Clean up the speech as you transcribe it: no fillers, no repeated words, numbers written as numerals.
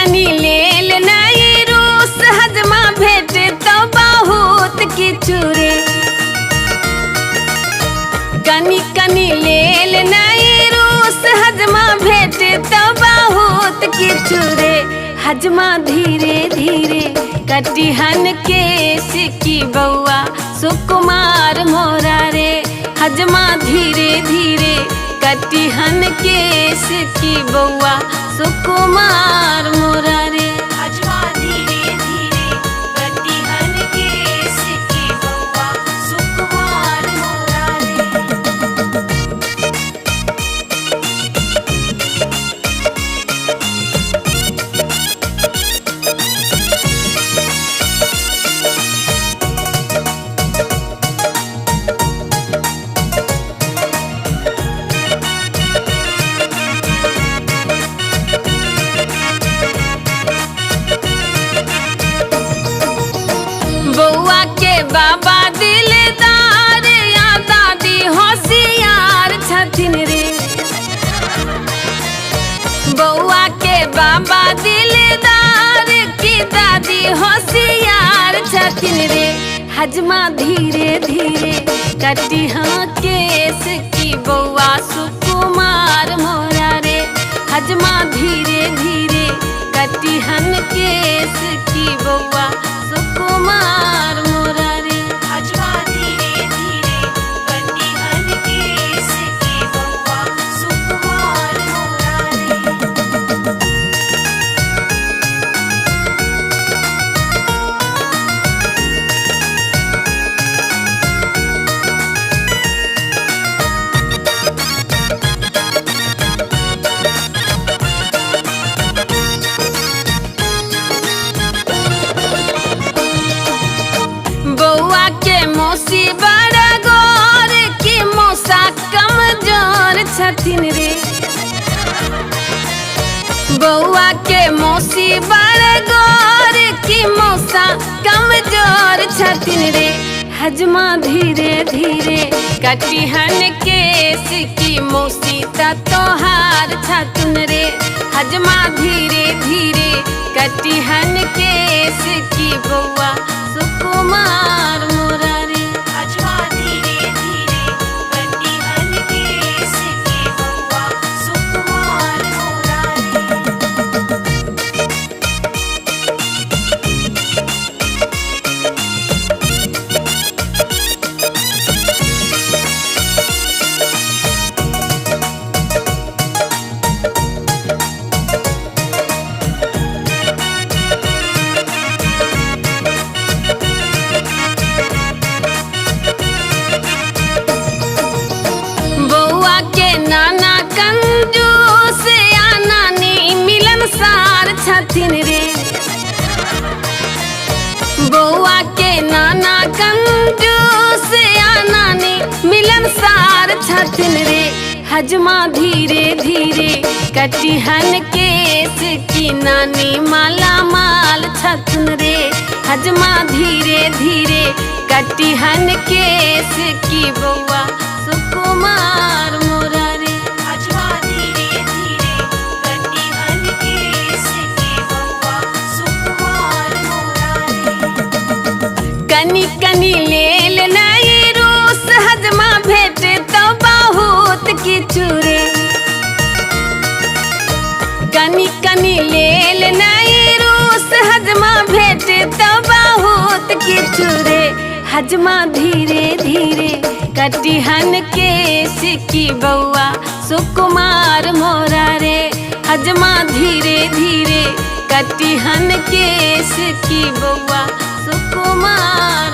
कनी लेल नहीं रूस हजमा भेटे तो बहुत किछु रे। कनी कनी लेल नहीं रूस हजमा भेटे तो बहुत किछु रे। हजमा धीरे धीरे कटिहन केस की बउआ सुकुमार मोरा रे। हजमा धीरे धीरे कटिहन केस की बउआ सुकुमार मोरा रे। हजमा धीरे धीरे कटिहन केस की बउआ सुकुमार मोरा रे। बउआ के बाबा दिलदार या दादी होशियार छथिन रे। बउआ के बाबा दिलदार की दादी होशियार छथिन रे। हजमा धीरे धीरे कटिहन केस की बउआ सुकुमार मोरा रे। हजमा धीरे धीरे कटिहन केस की बउआ सुकुमार मोरा रे। हजमा धीरे धीरे कटिहन केस की बउआ सुकुमार मोरा रे। बउआ के मौसी बड़ा गोर की मौसा कमजोर छथिन रे। बउआ के मौसी बड़ा गोर की मौसा कमजोर छथिन रे। हजमा धीरे धीरे कटिहन केस की मौसी तोहार छथिन रे। हजमा धीरे धीरे कटिहन केस की बउआ सुकुमार मोरा रे। हजमा धीरे धीरे कटिहन केस की बउआ सुकुमार मोरा रे। बउआ के नाना कंजूस या नानी मिलनसार छथिन रे। बउआ के नाना कंजूस या नानी मिलनसार छथिन रे। हजमा धीरे धीरे कटिहन केस की नानी माला माल छथिन रे। हजमा धीरे धीरे कटिहन केस की बउआ सुकुमार मोरा रे। हजमा धीरे धीरे कटिहन केस की बउआ सुकुमार मोरा रे। कनी कनी लेल नहीं रूस हजमा भेटे तो बहुत किछु रे। कनी कनी लेल नहीं रूस हजमा भेटे तो बहुत किछु रे। हजमा धीरे धीरे कटिहन केस की बउआ सुकुमार मोरा रे। हजमा धीरे धीरे कटिहन केस की बउआ सुकुमार